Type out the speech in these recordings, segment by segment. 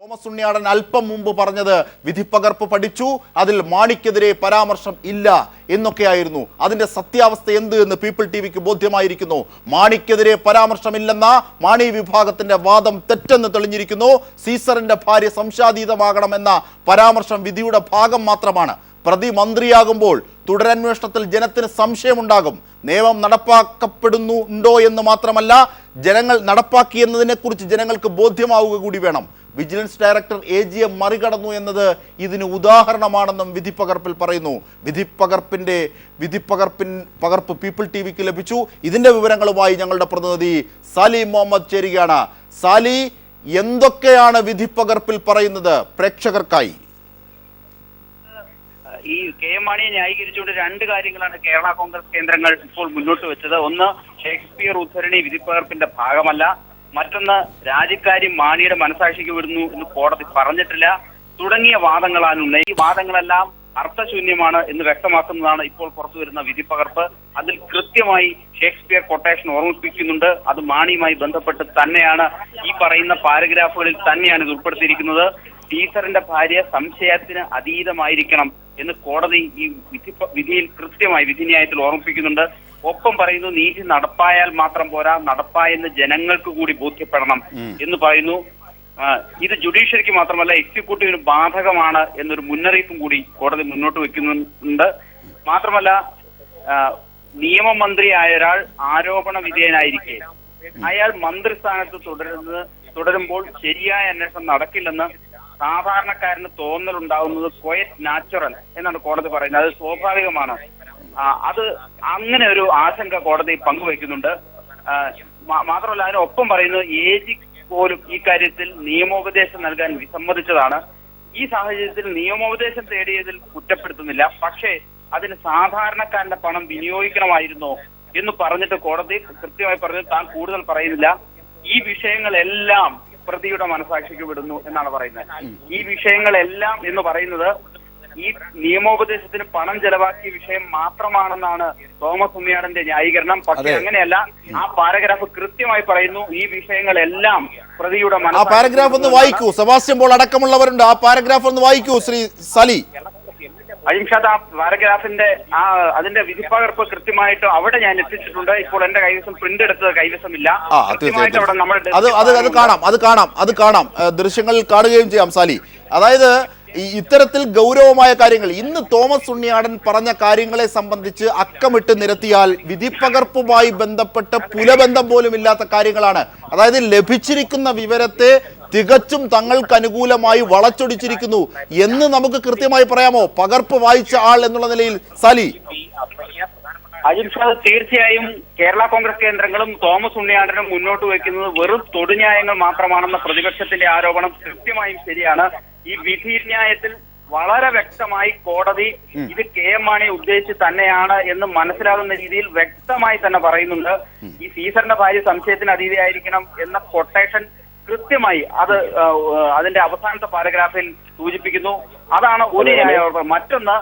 Thomas Unniyadan അല്പം മുമ്പ് പറഞ്ഞത് വിധിപ്പകർപ്പ് പഠിച്ചു, അതിൽ മാണിക്കെതിരെ പരാമർശം ഇല്ല എന്നൊക്കെയായിരുന്നു. അതിന്റെ സത്യാവസ്ഥ എന്ത് എന്ന് പീപ്പിൾ ടിവിക്ക് ബോധ്യമായിരിക്കുന്നു. മാണിക്കെതിരെ പരാമർശമില്ലെന്ന മാണി വിഭാഗത്തിന്റെ വാദം തെറ്റെന്ന് തെളിഞ്ഞിരിക്കുന്നു. സീസറിന്റെ ഭാര്യ സംശയാതീതമാകണമെന്ന പരാമർശം വിധിയുടെ ഭാഗം മാത്രമാണ്. പ്രതി മന്ത്രിയാകുമ്പോൾ തുടരന്വേഷണത്തിൽ ജനത്തിന് സംശയമുണ്ടാകും. നിയമം നടപ്പാക്കപ്പെടുന്നുണ്ടോ എന്ന് മാത്രമല്ല, ജനങ്ങൾ നടപ്പാക്കിയെന്നതിനെ കുറിച്ച് ജനങ്ങൾക്ക് ബോധ്യമാവുക കൂടി വേണം. വിജിലൻസ് ഡയറക്ടർ AGയെ മറികടന്നു എന്നത് ഇതിന് ഉദാഹരണമാണെന്നും വിധിപ്പകർപ്പിൽ പറയുന്നു. പകർപ്പ് പീപ്പിൾ ടിവിക്ക് ലഭിച്ചു. ഇതിന്റെ വിവരങ്ങളുമായി ഞങ്ങളുടെ പ്രതിനിധി സാലി മുഹമ്മദ് ചേരുകയാണ്. സാലി, എന്തൊക്കെയാണ് വിധിപ്പകർപ്പിൽ പറയുന്നത് പ്രേക്ഷകർക്കായി? ഈ KM മാണിയെ ന്യായീകരിച്ചുകൊണ്ട് രണ്ട് കാര്യങ്ങളാണ് കേരള കോൺഗ്രസ് കേന്ദ്രങ്ങൾ ഇപ്പോൾ മുന്നോട്ട് വെച്ചത്. ഒന്ന്, ഷേക്സ്പിയർ ഉദ്ധരണി വിധിപ്പകർപ്പിന്റെ ഭാഗമല്ല. മറ്റൊന്ന്, രാജ്യക്കാരി മാണിയുടെ മനസാക്ഷിക്ക് വിടുന്നു എന്ന് കോടതി പറഞ്ഞിട്ടില്ല തുടങ്ങിയ വാദങ്ങളാണ്. ഈ വാദങ്ങളെല്ലാം അർത്ഥശൂന്യമാണ് എന്ന് വ്യക്തമാക്കുന്നതാണ് ഇപ്പോൾ പുറത്തു വരുന്ന വിധിപ്പകർപ്പ്. അതിൽ കൃത്യമായി ഷേക്സ്പിയർ കൊട്ടേഷൻ ഓർമ്മിപ്പിക്കുന്നുണ്ട്. അത് മാണിയുമായി ബന്ധപ്പെട്ട് തന്നെയാണ്. ഈ പറയുന്ന പാരഗ്രാഫുകളിൽ തന്നെയാണ് ഇത് ഉൾപ്പെടുത്തിയിരിക്കുന്നത്. ടീച്ചറിന്റെ ഭാര്യ സംശയത്തിന് അതീതമായിരിക്കണം എന്ന് കോടതി ഈ വിധിയിൽ കൃത്യമായി വിധിന്യായത്തിൽ ഓർമ്മിപ്പിക്കുന്നുണ്ട്. ഒപ്പം പറയുന്നു, നീതി നടപ്പായാൽ മാത്രം പോരാ, നടപ്പായെന്ന് ജനങ്ങൾക്ക് കൂടി ബോധ്യപ്പെടണം എന്ന് പറയുന്നു. ഇത് ജുഡീഷ്യറിക്ക് മാത്രമല്ല എക്സിക്യൂട്ടീവിന് ബാധകമാണ് എന്നൊരു മുന്നറിയിപ്പും കൂടി കോടതി മുന്നോട്ട് വെക്കുന്നുണ്ട്. മാത്രമല്ല, നിയമമന്ത്രിയായ ഒരാൾ ആരോപണ വിധേയനായിരിക്കെ അയാൾ മന്ത്രിസ്ഥാനത്ത് തുടരുമ്പോൾ ശരിയായ അന്വേഷണം നടക്കില്ലെന്ന് സാധാരണക്കാരന് തോന്നലുണ്ടാവുന്നത് ക്വയറ്റ് നാച്ചുറൽ എന്നാണ് കോടതി പറയുന്നത്. അത് സ്വാഭാവികമാണ്. അത് അങ്ങനെ ഒരു ആശങ്ക കോടതി പങ്കുവയ്ക്കുന്നുണ്ട്. മാത്രമല്ല, അതിനൊപ്പം പറയുന്നത് AG പോലും ഈ കാര്യത്തിൽ നിയമോപദേശം നൽകാൻ വിസമ്മതിച്ചതാണ്. ഈ സാഹചര്യത്തിൽ നിയമോപദേശം തേടിയതിൽ കുറ്റപ്പെടുത്തുന്നില്ല. പക്ഷേ അതിന് സാധാരണക്കാരന്റെ പണം വിനിയോഗിക്കണമായിരുന്നോ എന്ന് പറഞ്ഞിട്ട് കോടതി കൃത്യമായി പറഞ്ഞു താൻ കൂടുതൽ പറയുന്നില്ല. ഈ വിഷയങ്ങളെല്ലാം പ്രതിയുടെ മനസാക്ഷിക്ക് വിടുന്നു എന്നാണ് പറയുന്നത്. ഈ വിഷയങ്ങളെല്ലാം എന്ന് പറയുന്നത് ഈ നിയമോപദേശത്തിന് പണം ചെലവാക്കിയ വിഷയം മാത്രമാണെന്നാണ് തോമസ് ഉണ്ണിയാടന്റെ ന്യായീകരണം. പക്ഷെ അങ്ങനെയല്ല. ആ പാരഗ്രാഫ് കൃത്യമായി പറയുന്നു ഈ വിഷയങ്ങളെല്ലാം പ്രതിയുടെ പാരഗ്രാഫ് ഒന്ന് വായിക്കൂ. സെബാസ്റ്റ്യൻ പോൾ അടക്കമുള്ളവരുണ്ട്. ആ പാരഗ്രാഫ് ഒന്ന് വായിക്കൂ ശ്രീ സാലി. അജിംഷാദ്, ആ പാരഗ്രാഫിന്റെ അതിന്റെ വിധിപ്പകർപ്പ് കൃത്യമായിട്ട് അവിടെ ഞാൻ എത്തിച്ചിട്ടുണ്ട്. ഇപ്പോൾ എന്റെ കൈവശം പ്രിന്റ് എടുത്തത് കൈവശമില്ല. അത് കാണാം ദൃശ്യങ്ങളിൽ കാണുകയും ചെയ്യാം സാലി. അതായത് ഇത്തരത്തിൽ ഗൗരവമായ കാര്യങ്ങൾ ഇന്ന് തോമസ് ഉണ്ണിയാടൻ പറഞ്ഞ കാര്യങ്ങളെ സംബന്ധിച്ച് അക്കമിട്ട് നിരത്തിയാൽ വിധിപ്പകർപ്പുമായി ബന്ധപ്പെട്ട് പുലബന്ധം പോലും ഇല്ലാത്ത കാര്യങ്ങളാണ്. അതായത് ലഭിച്ചിരിക്കുന്ന വിവരത്തെ തികച്ചും തങ്ങൾക്ക് അനുകൂലമായി വളച്ചൊടിച്ചിരിക്കുന്നു എന്ന് നമുക്ക് കൃത്യമായി പറയാമോ പകർപ്പ് വായിച്ച ആൾ എന്നുള്ള നിലയിൽ? സാലി. അജിംഷാദ്, തീർച്ചയായും കേരള കോൺഗ്രസ് കേന്ദ്രങ്ങളും തോമസ് ഉണ്ണിയാടനും മുന്നോട്ട് വയ്ക്കുന്നത് വെറും തൊടുന്യായങ്ങൾ മാത്രമാണെന്ന പ്രതിപക്ഷത്തിന്റെ ആരോപണം കൃത്യമായും ശരിയാണ്. ഈ വിധിന്യായത്തിൽ വളരെ വ്യക്തമായി കോടതി ഇത് KM മാണിയെ ഉദ്ദേശിച്ച് തന്നെയാണ് എന്ന് മനസ്സിലാകുന്ന രീതിയിൽ വ്യക്തമായി തന്നെ പറയുന്നുണ്ട്. ഈ സീസറിന്റെ ഭാര്യ സംശയത്തിന് അതീതയായിരിക്കണം എന്ന കൊട്ടേഷൻ കൃത്യമായി അതിന്റെ അവസാനത്തെ പാരഗ്രാഫിൽ സൂചിപ്പിക്കുന്നു. അതാണ് ഒരു ന്യായം. മറ്റൊന്ന്,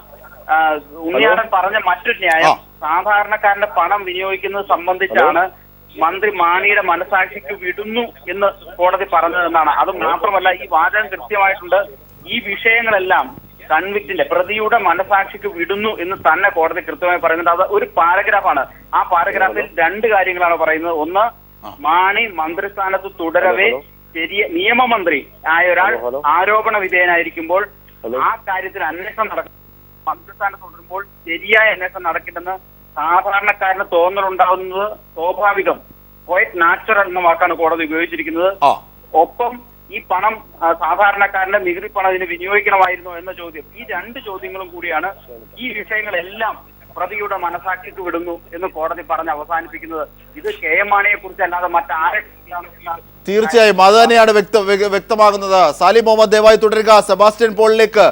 ഉണ്ണിയാടൻ പറഞ്ഞ മറ്റൊരു ന്യായം സാധാരണക്കാരന്റെ പണം വിനിയോഗിക്കുന്നത് സംബന്ധിച്ചാണ് മന്ത്രി മാണിയുടെ മനസാക്ഷിക്ക് വിടുന്നു എന്ന് കോടതി പറഞ്ഞതെന്നാണ്. അത് മാത്രമല്ല, ഈ വാചകം കൃത്യമായിട്ടുണ്ട്. ഈ വിഷയങ്ങളെല്ലാം കൺവിക്റ്റിന്റെ പ്രതിയുടെ മനസാക്ഷിക്ക് വിടുന്നു എന്ന് തന്നെ കോടതി കൃത്യമായി പറയുന്നുണ്ട്. അത് ഒരു പാരഗ്രാഫാണ്. ആ പാരഗ്രാഫിൽ രണ്ട് കാര്യങ്ങളാണ് പറയുന്നത്. ഒന്ന്, മാണി മന്ത്രിസ്ഥാനത്ത് തുടരവേ നിയമമന്ത്രി ആയ ഒരാൾ ആരോപണ വിധേയനായിരിക്കുമ്പോൾ ആ കാര്യത്തിൽ അന്വേഷണം നടക്കും. മന്ത്രിസ്ഥാനത്ത് തുടരുമ്പോൾ ശരിയായ അന്വേഷണം നടക്കില്ലെന്ന് സാധാരണക്കാരന് തോന്നലുണ്ടാകുന്നത് സ്വാഭാവികം. ക്വയറ്റ് നാച്ചുറൽ എന്ന വാക്കാണ് കോടതി ഉപയോഗിച്ചിരിക്കുന്നത്. ഒപ്പം ഈ പണം സാധാരണക്കാരന്റെ നികുതി പണം ഇതിന് വിനിയോഗിക്കണമായിരുന്നോ എന്ന ചോദ്യം. ഈ രണ്ട് ചോദ്യങ്ങളും കൂടിയാണ് ഈ വിഷയങ്ങളെല്ലാം പ്രതിയുടെ മനസാക്ഷിക്ക് വിടുന്നു എന്ന് കോടതി പറഞ്ഞ് അവസാനിപ്പിക്കുന്നത്. ഇത് KM മാണിയെ കുറിച്ചല്ലാതെ മറ്റാരെ? തീർച്ചയായും അത് തന്നെയാണ് വ്യക്തമാകുന്നത്. സാലി മുഹമ്മദ് ദയവായി തുടരുക. സെബാസ്റ്റ്യൻ പോളിലേക്ക്.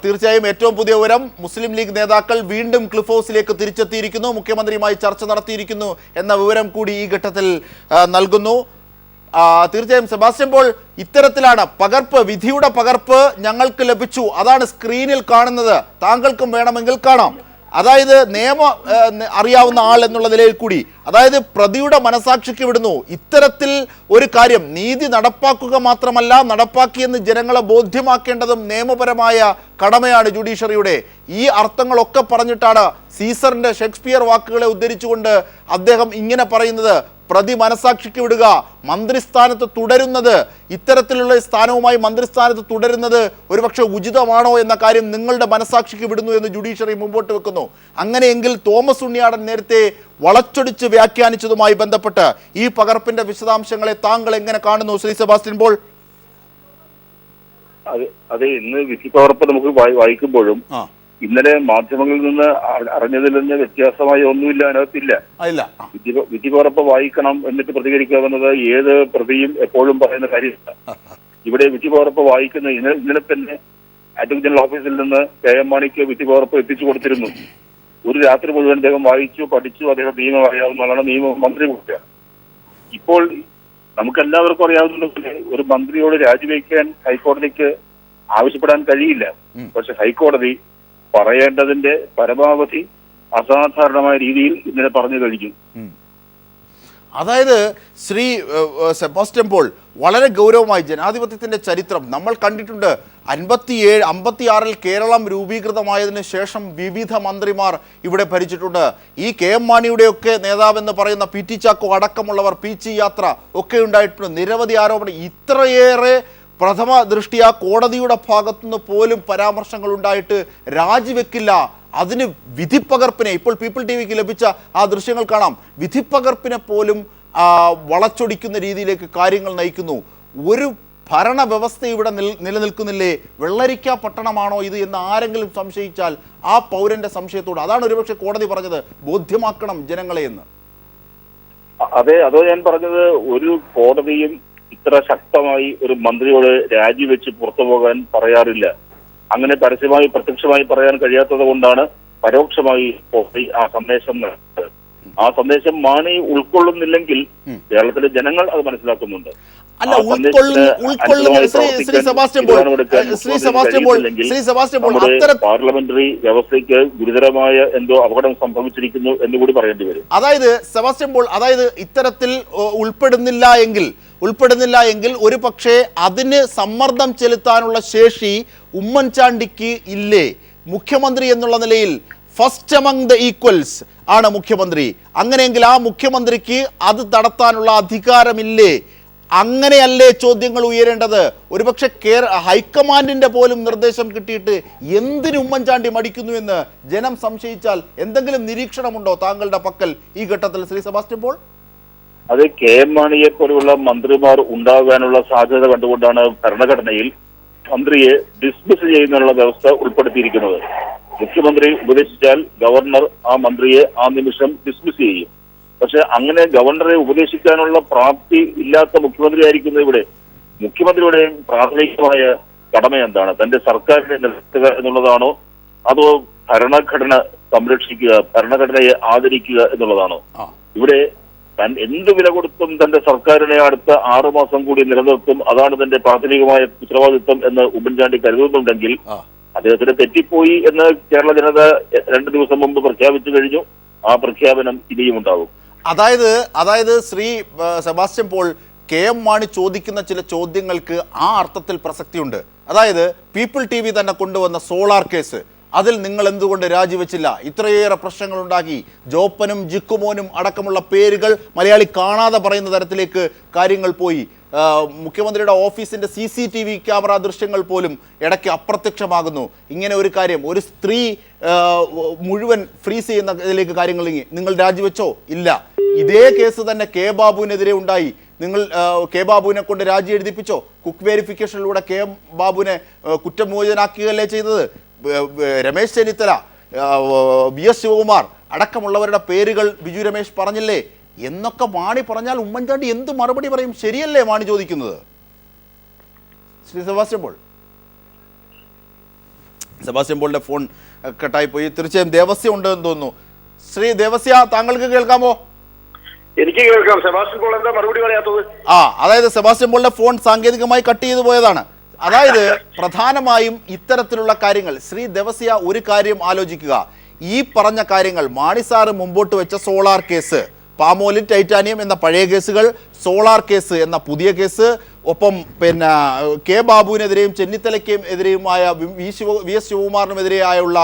തീർച്ചയായും ഏറ്റവും പുതിയ വിവരം, മുസ്ലിം ലീഗ് നേതാക്കൾ വീണ്ടും ക്ലിഫ് ഹൗസിലേക്ക് തിരിച്ചെത്തിയിരിക്കുന്നു, മുഖ്യമന്ത്രിയുമായി ചർച്ച നടത്തിയിരിക്കുന്നു എന്ന വിവരം കൂടി ഈ ഘട്ടത്തിൽ നൽകുന്നു. തീർച്ചയായും സെബാസ്റ്റ്യൻ പോൾ, ഇത്തരത്തിലാണ് പകർപ്പ്, വിധിയുടെ പകർപ്പ് ഞങ്ങൾക്ക് ലഭിച്ചു, അതാണ് സ്ക്രീനിൽ കാണുന്നത്, താങ്കൾക്കും വേണമെങ്കിൽ കാണാം. അതായത് നിയമം അറിയാവുന്ന ആൾ എന്നുള്ള നിലയിൽ കൂടി, അതായത് പ്രതിയുടെ മനസാക്ഷിക്ക് വിടുന്നു. ഇത്തരത്തിൽ ഒരു കാര്യം നീതി നടപ്പാക്കുക മാത്രമല്ല, നടപ്പാക്കിയെന്ന് ജനങ്ങളെ ബോധ്യമാക്കേണ്ടതും നിയമപരമായ കടമയാണ് ജുഡീഷ്യറിയുടെ. ഈ അർത്ഥങ്ങളൊക്കെ പറഞ്ഞിട്ടാണ് സീസറിന്റെ ഷേക്സ്പിയർ വാക്കുകളെ ഉദ്ധരിച്ചുകൊണ്ട് അദ്ദേഹം ഇങ്ങനെ പറയുന്നത്. പ്രതി മനസാക്ഷിക്ക് വിടുക, മന്ത്രിസ്ഥാനത്ത് തുടരുന്നത്, ഇത്തരത്തിലുള്ള സ്ഥാനവുമായി മന്ത്രിസ്ഥാനത്ത് തുടരുന്നത് ഒരുപക്ഷെ ഉചിതമാണോ എന്ന കാര്യം നിങ്ങളുടെ മനസാക്ഷിക്ക് വിടുന്നു എന്ന് ജുഡീഷ്യറി മുമ്പോട്ട് വെക്കുന്നു. അങ്ങനെയെങ്കിൽ തോമസ് ഉണ്ണിയാടൻ നേരത്തെ വളച്ചൊടിച്ച് വ്യാഖ്യാനിച്ചതുമായി ബന്ധപ്പെട്ട് ഈ പകർപ്പിന്റെ വിശദാംശങ്ങളെ താങ്കൾ എങ്ങനെ കാണുന്നു ശ്രീ സെബാസ്റ്റ്യൻ പോൾ? അതെ, ഇന്ന് വിധി പകർപ്പ് നമുക്ക് വായിക്കുമ്പോഴും ഇന്നലെ മാധ്യമങ്ങളിൽ നിന്ന് അറിഞ്ഞതിൽ നിന്ന് വ്യത്യാസമായി ഒന്നുമില്ല, അതിനകത്തില്ല. വിധി പകർപ്പ് വായിക്കണം എന്നിട്ട് പ്രതികരിക്കാവുന്നത് ഏത് പ്രതിയും എപ്പോഴും പറയുന്ന കാര്യമില്ല. ഇവിടെ വിധി പകർപ്പ് വായിക്കുന്ന ഇന്നലെ തന്നെ അഡ്വക്കേറ്റ് ജനറൽ ഓഫീസിൽ നിന്ന് KM മാണിക്ക് വിധി പകർപ്പ് എത്തിച്ചു കൊടുത്തിരുന്നു. ഒരു രാത്രി മുഴുവൻ അദ്ദേഹം വായിച്ചു, പഠിച്ചു. അദ്ദേഹം നിയമം അറിയാവുന്നതാണ്, നിയമമന്ത്രി കൂട്ടുക. ഇപ്പോൾ നമുക്കെല്ലാവർക്കും അറിയാവുന്ന ഒരു മന്ത്രിയോട് രാജിവെക്കാൻ ഹൈക്കോടതിക്ക് ആവശ്യപ്പെടാൻ കഴിയില്ല. പക്ഷെ ഹൈക്കോടതി പറയേണ്ടതിന്റെ പരമാവധി അസാധാരണമായ രീതിയിൽ ഇന്നലെ പറഞ്ഞു കഴിഞ്ഞു. അതായത് ശ്രീ സെബാസ്റ്റ്യൻ പോൾ, വളരെ ഗൗരവമായി ജനാധിപത്യത്തിന്റെ ചരിത്രം നമ്മൾ കണ്ടിട്ടുണ്ട്. 56-ൽ കേരളം രൂപീകൃതമായതിനു ശേഷം വിവിധ മന്ത്രിമാർ ഇവിടെ ഭരിച്ചിട്ടുണ്ട്. ഈ KM മാണിയുടെയൊക്കെ നേതാവെന്ന് പറയുന്ന PT ചാക്കോ അടക്കമുള്ളവർ പീച്ചി യാത്ര ഒക്കെ ഉണ്ടായിട്ടുണ്ട്. നിരവധി ആരോപണം. ഇത്രയേറെ പ്രഥമ ദൃഷ്ടിയ കോടതിയുടെ ഭാഗത്തുനിന്ന് പോലും പരാമർശങ്ങൾ ഉണ്ടായിട്ട് രാജിവെക്കില്ല. അതിന് വിധിപ്പകർപ്പിനെ, ഇപ്പോൾ പീപ്പിൾ TVക്ക് ലഭിച്ച ആ ദൃശ്യങ്ങൾ കാണാം, വിധിപ്പകർപ്പിനെ പോലും വളച്ചൊടിക്കുന്ന രീതിയിലേക്ക് കാര്യങ്ങൾ നയിക്കുന്നു. ഒരു ഭരണവ്യവസ്ഥ ഇവിടെ നിലനിൽക്കുന്നില്ലേ? വെള്ളരിക്ക പട്ടണമാണോ ഇത് എന്ന് ആരെങ്കിലും സംശയിച്ചാൽ ആ പൗരന്റെ സംശയത്തോട്, അതാണ് ഒരുപക്ഷെ കോടതി പറഞ്ഞത്, ബോധ്യമാക്കണം ജനങ്ങളെ എന്ന്. അതെ, അതോ ഞാൻ പറഞ്ഞത്, ഒരു കോടതിയും ഇത്ര ശക്തമായി ഒരു മന്ത്രിയോട് രാജിവെച്ച് പുറത്തു പോകാൻ പറയാറില്ല. അങ്ങനെ പരസ്യമായി പ്രത്യക്ഷമായി പറയാൻ കഴിയാത്തത് കൊണ്ടാണ് പരോക്ഷമായി ആ സന്ദേശം നൽകുന്നത്. ആ സന്ദേശം മാണി ഉൾക്കൊള്ളുന്നില്ലെങ്കിൽ കേരളത്തിലെ ജനങ്ങൾ അത് മനസ്സിലാക്കുന്നുണ്ട്. പാർലമെന്ററി വ്യവസ്ഥയ്ക്ക് ഗുരുതരമായ എന്തോ അപകടം സംഭവിച്ചിരിക്കുന്നു എന്നുകൂടി പറയേണ്ടി വരും. അതായത് സെബാസ്റ്റ്യൻ പോൾ, അതായത് ഇത്തരത്തിൽ ഉൾപ്പെടുന്നില്ല എങ്കിൽ ഒരു പക്ഷേ അതിന് സമ്മർദ്ദം ചെലുത്താനുള്ള ശേഷി ഉമ്മൻചാണ്ടിക്ക് ഇല്ലേ? മുഖ്യമന്ത്രി എന്നുള്ള നിലയിൽ ഫസ്റ്റ് അമംഗ് ദ ഈക്വൽസ് ആണ് മുഖ്യമന്ത്രി. അങ്ങനെയെങ്കിൽ ആ മുഖ്യമന്ത്രിക്ക് അത് നടത്താനുള്ള അധികാരമില്ലേ? അങ്ങനെയല്ലേ ചോദ്യങ്ങൾ ഉയരേണ്ടത്? ഒരുപക്ഷെ ഹൈക്കമാൻഡിന്റെ പോലും നിർദ്ദേശം കിട്ടിയിട്ട് എന്തിന് ഉമ്മൻചാണ്ടി മടിക്കുന്നു എന്ന് ജനം സംശയിച്ചാൽ എന്തെങ്കിലും നിരീക്ഷണമുണ്ടോ താങ്കളുടെ പക്കൽ ഈ ഘട്ടത്തിൽ ശ്രീ സെബാസ്റ്റ്യൻ പോൾ? അത് KM മാണിയെ പോലെയുള്ള മന്ത്രിമാർ ഉണ്ടാകാനുള്ള സാധ്യത കണ്ടുകൊണ്ടാണ് ഭരണഘടനയിൽ മന്ത്രിയെ ഡിസ്മിസ് ചെയ്യുന്നതിനുള്ള വ്യവസ്ഥ ഉൾപ്പെടുത്തിയിരിക്കുന്നത്. മുഖ്യമന്ത്രി ഉപദേശിച്ചാൽ ഗവർണർ ആ മന്ത്രിയെ ആ നിമിഷം ഡിസ്മിസ് ചെയ്യും. പക്ഷെ അങ്ങനെ ഗവർണറെ ഉപദേശിക്കാനുള്ള പ്രാപ്തി ഇല്ലാത്ത മുഖ്യമന്ത്രി ആയിരിക്കുന്നത് ഇവിടെ. മുഖ്യമന്ത്രിയുടെ പ്രാഥമികമായ കടമ എന്താണ്? തന്റെ സർക്കാരിനെ നിലനിർത്തുക എന്നുള്ളതാണോ, അതോ ഭരണഘടന സംരക്ഷിക്കുക, ഭരണഘടനയെ ആദരിക്കുക എന്നുള്ളതാണോ? ഇവിടെ താൻ എന്ത് വില കൊടുത്തും തന്റെ സർക്കാരിനെ അടുത്ത 6 മാസം കൂടി നിലനിർത്തും, അതാണ് തന്റെ പ്രാഥമികമായ ഉത്തരവാദിത്വം എന്ന് ഉമ്മൻചാണ്ടി കരുതുന്നുണ്ടെങ്കിൽ അദ്ദേഹത്തിന് തെറ്റിപ്പോയി എന്ന് കേരള ജനത 2 ദിവസം മുമ്പ് പ്രഖ്യാപിച്ചു കഴിഞ്ഞു. ആ പ്രഖ്യാപനം ഇനിയും ഉണ്ടാകും. അതായത് ശ്രീ സെബാസ്റ്റ്യൻ പോൾ, KM മാണി ചോദിക്കുന്ന ചില ചോദ്യങ്ങൾക്ക് ആ അർത്ഥത്തിൽ പ്രസക്തിയുണ്ട്. അതായത് പീപ്പിൾ TV തന്നെ കൊണ്ടുവന്ന സോളാർ കേസ്, അതിൽ നിങ്ങൾ എന്തുകൊണ്ട് രാജിവെച്ചില്ല? ഇത്രയേറെ പ്രശ്നങ്ങൾ ഉണ്ടാക്കി. ജോപ്പനും ജിക്കുമോനും അടക്കമുള്ള പേരുകൾ മലയാളി കാണാതെ പറയുന്ന തരത്തിലേക്ക് കാര്യങ്ങൾ പോയി. മുഖ്യമന്ത്രിയുടെ ഓഫീസിന്റെ CCTV ക്യാമറ ദൃശ്യങ്ങൾ പോലും ഇടയ്ക്ക് അപ്രത്യക്ഷമാകുന്നു. ഇങ്ങനെ ഒരു കാര്യം, ഒരു സ്ത്രീ മുഴുവൻ ഫ്രീസ് ചെയ്യുന്ന ഇതിലേക്ക് കാര്യങ്ങൾ നിങ്ങൾ രാജിവെച്ചോ? ഇല്ല. ഇതേ കേസ് തന്നെ K ബാബുവിനെതിരെ ഉണ്ടായി. നിങ്ങൾ K ബാബുവിനെ കൊണ്ട് രാജി എഴുതിപ്പിച്ചോ? കുക്ക് വെരിഫിക്കേഷനിലൂടെ K ബാബുവിനെ കുറ്റമോചനാക്കുകയല്ലേ ചെയ്തത്? രമേശ് ചെന്നിത്തല, VS ശിവകുമാർ അടക്കമുള്ളവരുടെ പേരുകൾ ബിജു രമേശ് പറഞ്ഞില്ലേ എന്നൊക്കെ മാണി പറഞ്ഞാൽ ഉമ്മൻചാണ്ടി എന്ത് മറുപടി പറയും? ശരിയല്ലേ മാണി ചോദിക്കുന്നത്? ശ്രീ സെബാസ്റ്റ്യൻ പോളിന്റെ ഫോൺ കട്ടായി പോയി. തീർച്ചയായും ദേവസ്യ ഉണ്ട് എന്ന് തോന്നുന്നു. ശ്രീ ദേവസ്യ, താങ്കൾക്ക് കേൾക്കാമോ? എനിക്ക് കേൾക്കാം. സെബാസ്റ്റ്യൻ പോൾ എന്താ മറുപടി പറയാത്തത്? അതായത് സെബാസ്റ്റ്യൻ പോളിന്റെ ഫോൺ സാങ്കേതികമായി കട്ട് ചെയ്തു പോയതാണ്. അതായത് പ്രധാനമായും ഇത്തരത്തിലുള്ള കാര്യങ്ങൾ ശ്രീ ദേവസ്യ ഒരു കാര്യം ആലോചിക്കുക. ഈ പറഞ്ഞ കാര്യങ്ങൾ മാണി സാറ് മുമ്പോട്ട് വെച്ച സോളാർ കേസ്, പാമോലിൻ ടൈറ്റാനിയം എന്ന പഴയ കേസുകൾ, സോളാർ കേസ് എന്ന പുതിയ കേസ്, ഒപ്പം പിന്നെ കെ ബാബുവിനെതിരെയും ചെന്നിത്തലയ്ക്കും എതിരെയുമായ വി എസ് ശിവകുമാറിനുമെതിരെയായുള്ള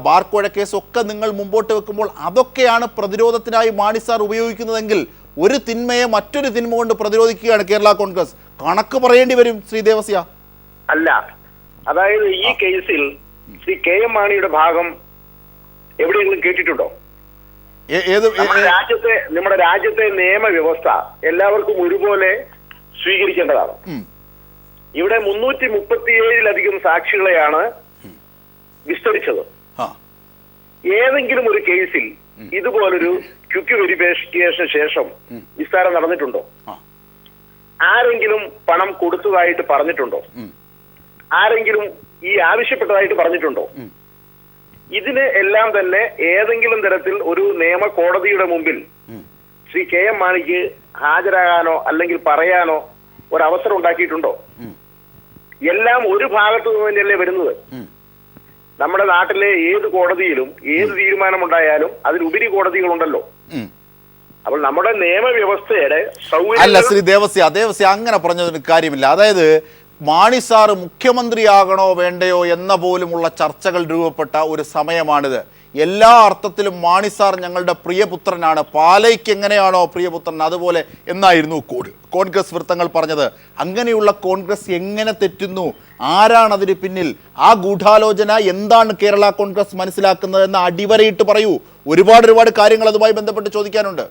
ബാർക്കോഴ കേസൊക്കെ നിങ്ങൾ മുമ്പോട്ട് വെക്കുമ്പോൾ അതൊക്കെയാണ് പ്രതിരോധത്തിനായി മാണി സാർ ഉപയോഗിക്കുന്നതെങ്കിൽ ഒരു തിന്മയെ മറ്റൊരു തിന്മ കൊണ്ട് പ്രതിരോധിക്കുകയാണ് കേരള കോൺഗ്രസ്. കണക്ക് പറയേണ്ടി വരും ശ്രീ ദേവസ്യ. അല്ല, അതായത് ഈ കേസിൽ ശ്രീ കെ എം മാണിയുടെ ഭാഗം എവിടെയെങ്കിലും കേട്ടിട്ടുണ്ടോ? നമ്മുടെ രാജ്യത്തെ നിയമവ്യവസ്ഥ എല്ലാവർക്കും ഒരുപോലെ സ്വീകരിക്കേണ്ടതാണ്. ഇവിടെ 337 സാക്ഷികളെയാണ് വിസ്തരിച്ചത്. ഏതെങ്കിലും ഒരു കേസിൽ ഇതുപോലൊരു ക്വിക്ക് വെരിഫിക്കേഷന് ശേഷം വിസ്താരം നടന്നിട്ടുണ്ടോ? ആരെങ്കിലും പണം കൊടുത്തതായിട്ട് പറഞ്ഞിട്ടുണ്ടോ? ആരെങ്കിലും ഈ ആവശ്യപ്പെട്ടതായിട്ട് പറഞ്ഞിട്ടുണ്ടോ? ഇതിന് എല്ലാം തന്നെ ഏതെങ്കിലും തരത്തിൽ ഒരു നിയമ കോടതിയുടെ മുമ്പിൽ ശ്രീ കെ എം മാണിക്ക് ഹാജരാകാനോ അല്ലെങ്കിൽ പറയാനോ ഒരവസരം ഉണ്ടാക്കിയിട്ടുണ്ടോ? എല്ലാം ഒരു ഭാഗത്തു നിന്ന് തന്നെയല്ലേ വരുന്നത്. നമ്മുടെ നാട്ടിലെ ഏത് കോടതിയിലും ഏത് തീരുമാനമുണ്ടായാലും അതിലുപരി കോടതികളുണ്ടല്ലോ. അപ്പോൾ നമ്മുടെ നിയമവ്യവസ്ഥയുടെ അല്ല ശ്രീ ദേവസ്യ അങ്ങനെ പറഞ്ഞതിന് കാര്യമില്ല. അതായത് മാണി സാറ് മുഖ്യമന്ത്രിയാകണോ വേണ്ടയോ എന്ന പോലുമുള്ള ചർച്ചകൾ രൂപപ്പെട്ട ഒരു സമയമാണിത്. എല്ലാ അർത്ഥത്തിലും മാണി സാർ ഞങ്ങളുടെ പ്രിയപുത്രനാണ്, പാലയ്ക്ക് എങ്ങനെയാണോ പ്രിയപുത്രൻ അതുപോലെ എന്നായിരുന്നു കോൺഗ്രസ് വൃത്തങ്ങൾ പറഞ്ഞത്. അങ്ങനെയുള്ള കോൺഗ്രസ് എങ്ങനെ തെറ്റുന്നു? ആരാണ് അതിന് പിന്നിൽ? ആ ഗൂഢാലോചന എന്താണ് കേരള കോൺഗ്രസ് മനസ്സിലാക്കുന്നത് എന്ന് അടിവരയിട്ട് പറയൂ. ഒരുപാട് കാര്യങ്ങൾ അതുമായി ബന്ധപ്പെട്ട് ചോദിക്കാനുണ്ട്.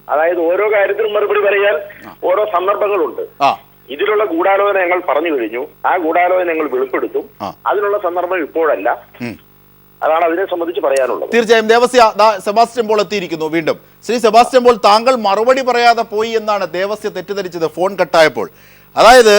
അതായത് ഓരോ കാര്യത്തിനും മറുപടി പറയാൻ ഓരോ സന്ദർഭങ്ങളുണ്ട്. ഇതിലുള്ള ഗൂഢാലോചന ഞങ്ങൾ പറഞ്ഞു കഴിഞ്ഞു. ആ ഗൂഢാലോചന ഞങ്ങൾ വെളിപ്പെടുത്തും. അതിനുള്ള സന്ദർഭം ഇപ്പോഴല്ല. അതാണ് അതിനെ സംബന്ധിച്ച് പറയാനുള്ളത്. തീർച്ചയായും ദേവസ്യ സെബാസ്റ്റ്യൻ പോൾ എത്തിയിരിക്കുന്നു. വീണ്ടും ശ്രീ സെബാസ്റ്റ്യൻ പോൾ, താങ്കൾ മറുപടി പറയാതെ പോയി എന്നാണ് ദേവസ്യ തെറ്റിദ്ധരിച്ചത് ഫോൺ കട്ടായപ്പോൾ. അതായത്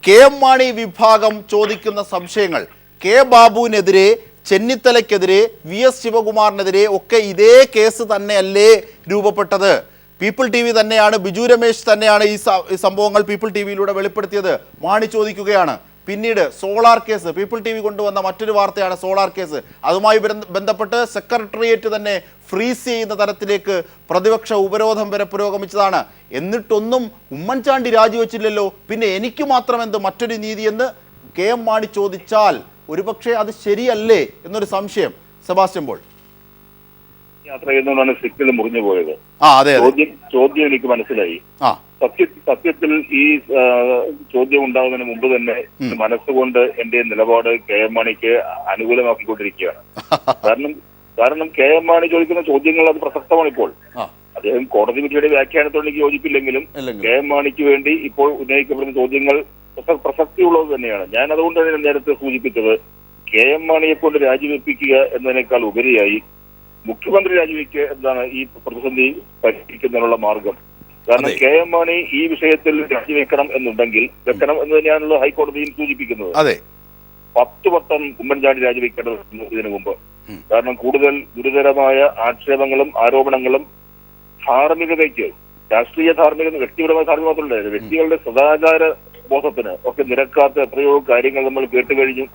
കെ എം മാണി വിഭാഗം ചോദിക്കുന്ന സംശയങ്ങൾ കെ ബാബുവിനെതിരെ, ചെന്നിത്തലയ്ക്കെതിരെ, വി എസ് ശിവകുമാറിനെതിരെ ഒക്കെ ഇതേ കേസ് തന്നെയല്ലേ രൂപപ്പെട്ടത്? പീപ്പിൾ ടി വി തന്നെയാണ്, ബിജു രമേശ് തന്നെയാണ് ഈ സംഭവങ്ങൾ പീപ്പിൾ ടി വിയിലൂടെ വെളിപ്പെടുത്തിയത്. മാണി ചോദിക്കുകയാണ്. പിന്നീട് solar case, People T V കൊണ്ടുവന്ന മറ്റൊരു വാർത്തയാണ് സോളാർ കേസ്. അതുമായി ബന്ധപ്പെട്ട് സെക്രട്ടേറിയറ്റ് തന്നെ ഫ്രീസ് ചെയ്യുന്ന തരത്തിലേക്ക് പ്രതിപക്ഷ ഉപരോധം വരെ പുരോഗമിച്ചതാണ്. എന്നിട്ടൊന്നും ഉമ്മൻചാണ്ടി രാജിവെച്ചില്ലല്ലോ, പിന്നെ എനിക്ക് മാത്രം എന്ത് മറ്റൊരു നീതി എന്ന് കെ എം മാണി ചോദിച്ചാൽ ഒരുപക്ഷെ അത് ശരിയല്ലേ എന്നൊരു സംശയം. സെബാസ്റ്റ്യൻ പോൾ. യാത്ര ചെയ്യുന്നതാണ് സിഗ്നൽ മുറിഞ്ഞു പോയത്. ചോദ്യം എനിക്ക് മനസ്സിലായി. സത്യത്തിൽ ഈ ചോദ്യം ഉണ്ടാകുന്നതിന് മുമ്പ് തന്നെ മനസ്സുകൊണ്ട് എന്റെ നിലപാട് കെ എം മാണിക്ക് അനുകൂലമാക്കിക്കൊണ്ടിരിക്കുകയാണ്. കാരണം കെ എം മാണി ചോദിക്കുന്ന ചോദ്യങ്ങൾ അത് പ്രസക്തമാണ്. ഇപ്പോൾ അദ്ദേഹം കോടതി വിധിയുടെ വ്യാഖ്യാനത്തോട് എനിക്ക് യോജിപ്പില്ലെങ്കിലും കെ എം മാണിക്ക് വേണ്ടി ഇപ്പോൾ ഉന്നയിക്കപ്പെടുന്ന ചോദ്യങ്ങൾ പ്രസക്തിയുള്ളത് തന്നെയാണ്. ഞാൻ അതുകൊണ്ട് നേരത്തെ സൂചിപ്പിച്ചത് കെ എം മാണിയെ കൊണ്ട് രാജിവെപ്പിക്കുക എന്നതിനേക്കാൾ ഉപരിയായി മുഖ്യമന്ത്രി രാജിവെക്കുക എന്നാണ് ഈ പ്രതിസന്ധി പരിഹരിക്കുന്നതിനുള്ള മാർഗം. കാരണം കെ എം മാണി ഈ വിഷയത്തിൽ രാജിവെക്കണം എന്നുണ്ടെങ്കിൽ വെക്കണം എന്ന് തന്നെയാണല്ലോ ഹൈക്കോടതിയിൽ സൂചിപ്പിക്കുന്നത്. 10 വട്ടം ഉമ്മൻചാണ്ടി രാജിവെക്കേണ്ടത് ഇതിനു മുമ്പ്. കാരണം കൂടുതൽ ഗുരുതരമായ ആക്ഷേപങ്ങളും ആരോപണങ്ങളും ധാർമ്മികതയ്ക്ക്, രാഷ്ട്രീയ ധാർമ്മികത, വ്യക്തിപരമായ ധാർമ്മിക മാത്രമല്ല, വ്യക്തികളുടെ സദാചാര ബോധത്തിന് ഒക്കെ നിരക്കാത്ത എത്രയോ കാര്യങ്ങൾ നമ്മൾ കേട്ടുകഴിഞ്ഞു.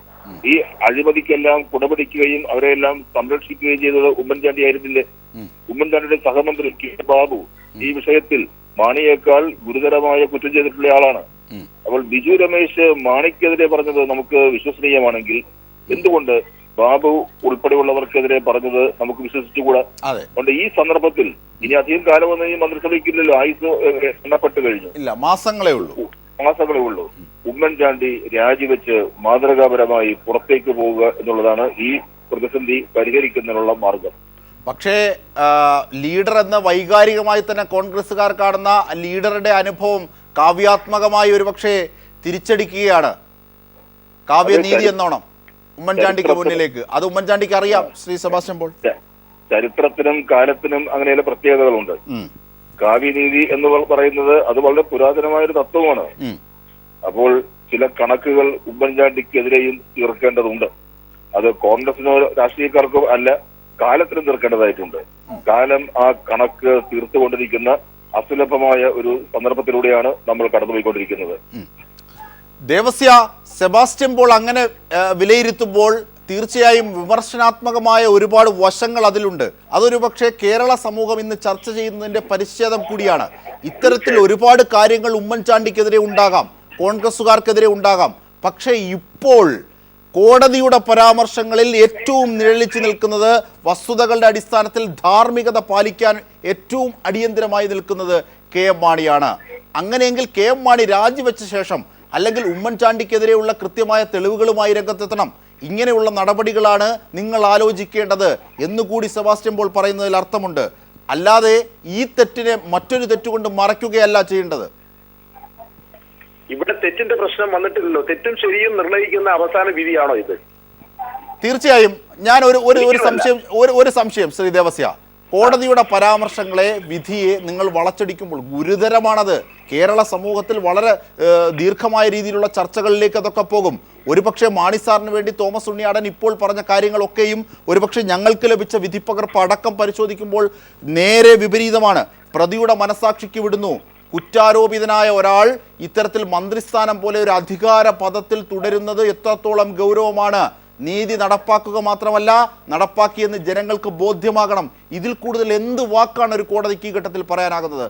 ഈ അഴിമതിക്കെല്ലാം കുടപിടിക്കുകയും അവരെല്ലാം സംരക്ഷിക്കുകയും ചെയ്തത് ഉമ്മൻചാണ്ടി ആയിരുന്നില്ലേ? ഉമ്മൻചാണ്ടിയുടെ സഹമന്ത്രി കെ ബാബു ഈ വിഷയത്തിൽ മാണിയേക്കാൾ ഗുരുതരമായ കുറ്റം ചെയ്തിട്ടുള്ള ആളാണ്. അപ്പോൾ ബിജു രമേശ് മാണിക്കെതിരെ പറഞ്ഞത് നമുക്ക് വിശ്വസനീയമാണെങ്കിൽ എന്തുകൊണ്ട് ബാബു ഉൾപ്പെടെയുള്ളവർക്കെതിരെ പറഞ്ഞത് നമുക്ക് വിശ്വസിച്ചുകൂടാ? അതുകൊണ്ട് ഈ സന്ദർഭത്തിൽ ഇനി അധികം കാലമൊന്നും ഈ മന്ത്രിസഭയ്ക്കില്ലല്ലോ, ആയുസ് എണ്ണപ്പെട്ട് കഴിഞ്ഞു. മാസങ്ങളേ ഉള്ളൂ. ഉമ്മൻചാണ്ടി രാജിവെച്ച് മാതൃകാപരമായി പുറത്തേക്ക് പോവുക എന്നുള്ളതാണ് ഈ പ്രതിസന്ധി പരിഹരിക്കുന്നതിനുള്ള മാർഗം. പക്ഷേ ലീഡർ എന്ന വൈകാരികമായി തന്നെ കോൺഗ്രസ്സുകാർ കാണുന്ന ലീഡറുടെ അനുഭവം കാവ്യാത്മകമായി ഒരുപക്ഷെ തിരിച്ചടിക്കുകയാണ്. കാവ്യനീതി എന്നോണം ഉമ്മൻചാണ്ടിക്ക് മുന്നിലേക്ക്. അത് ഉമ്മൻചാണ്ടിക്ക് അറിയാം. ശ്രീ സെബാസ്റ്റ്യൻ പോൾ, ചരിത്രത്തിനും കാലത്തിനും അങ്ങനെയുള്ള പ്രത്യേകതകളുണ്ട്. കാവ്യനീതി എന്ന് പറയുന്നത് അത് വളരെ പുരാതനമായൊരു തത്വമാണ്. അപ്പോൾ ചില കണക്കുകൾ ഉമ്മൻചാണ്ടിക്കെതിരെയും തീർക്കേണ്ടതുണ്ട്. അത് കോൺഗ്രസിനോ രാഷ്ട്രീയക്കാർക്കോ അല്ല, കാലത്തിനും തീർക്കേണ്ടതായിട്ടുണ്ട്. കാലം ആ കണക്ക് തീർത്തുകൊണ്ടിരിക്കുന്ന അസുലഭമായ ഒരു സന്ദർഭത്തിലൂടെയാണ് നമ്മൾ കടന്നുപോയിക്കൊണ്ടിരിക്കുന്നത്. ദേവസ്യ, സെബാസ്റ്റ്യൻ പോൾ അങ്ങനെ വിലയിരുത്തുമ്പോൾ തീർച്ചയായും വിമർശനാത്മകമായ ഒരുപാട് വശങ്ങൾ അതിലുണ്ട്. അതൊരു പക്ഷേ കേരള സമൂഹം ഇന്ന് ചർച്ച ചെയ്യുന്നതിൻ്റെ പരിച്ഛേദം കൂടിയാണ്. ഇത്തരത്തിൽ ഒരുപാട് കാര്യങ്ങൾ ഉമ്മൻചാണ്ടിക്കെതിരെ ഉണ്ടാകാം, കോൺഗ്രസ്സുകാർക്കെതിരെ ഉണ്ടാകാം. പക്ഷേ ഇപ്പോൾ കോടതിയുടെ പരാമർശങ്ങളിൽ ഏറ്റവും നിഴലിച്ചു നിൽക്കുന്നത്, വസ്തുതകളുടെ അടിസ്ഥാനത്തിൽ ധാർമ്മികത പാലിക്കാൻ ഏറ്റവും അടിയന്തരമായി നിൽക്കുന്നത് കെ എം മാണിയാണ്. അങ്ങനെയെങ്കിൽ കെ എം മാണി രാജിവെച്ച ശേഷം, അല്ലെങ്കിൽ ഉമ്മൻചാണ്ടിക്കെതിരെയുള്ള കൃത്യമായ തെളിവുകളുമായി രംഗത്തെത്തണം. ഇങ്ങനെയുള്ള നടപടികളാണ് നിങ്ങൾ ആലോചിക്കേണ്ടത് എന്നുകൂടി സെബാസ്റ്റ്യൻ പോൾ പറയുന്നതിൽ അർത്ഥമുണ്ട്. അല്ലാതെ ഈ തെറ്റിനെ മറ്റൊരു തെറ്റുകൊണ്ട് മറയ്ക്കുകയല്ല ചെയ്യേണ്ടത്. ഇവിടെ തെറ്റിന്റെ പ്രശ്നം വന്നിട്ടില്ലല്ലോ. തെറ്റും ശരിയും നിർണ്ണയിക്കുന്ന അവസാന വിധിയാണോ ഇത്? തീർച്ചയായും ഞാൻ ഒരു സംശയം ശ്രീ ദേവസ്യ, കോടതിയുടെ പരാമർശങ്ങളെ, വിധിയെ നിങ്ങൾ വളച്ചടിക്കുമ്പോൾ ഗുരുതരമാണത്. കേരള സമൂഹത്തിൽ വളരെ ദീർഘമായ രീതിയിലുള്ള ചർച്ചകളിലേക്ക് അതൊക്കെ പോകും. ഒരുപക്ഷെ മാണി സാറിന് വേണ്ടി തോമസ് ഉണ്ണിയാടൻ ഇപ്പോൾ പറഞ്ഞ കാര്യങ്ങളൊക്കെയും ഒരുപക്ഷെ ഞങ്ങൾക്ക് ലഭിച്ച വിധിപ്പകർപ്പ് അടക്കം പരിശോധിക്കുമ്പോൾ നേരെ വിപരീതമാണ്. പ്രതിയുടെ മനസാക്ഷിക്ക് വിടുന്നു. കുറ്റാരോപിതനായ ഒരാൾ ഇത്തരത്തിൽ മന്ത്രിസ്ഥാനം പോലെ ഒരു അധികാര പദത്തിൽ തുടരുന്നത് എത്രത്തോളം ഗൗരവമാണ്. നീതി നടപ്പാക്കുക മാത്രമല്ല, നടപ്പാക്കിയെന്ന് ജനങ്ങൾക്ക് ബോധ്യമാകണം. ഇതിൽ കൂടുതൽ എന്ത് വാക്കാണ് ഒരു കോടതിക്ക് ഈ ഘട്ടത്തിൽ പറയാനാകുന്നത്?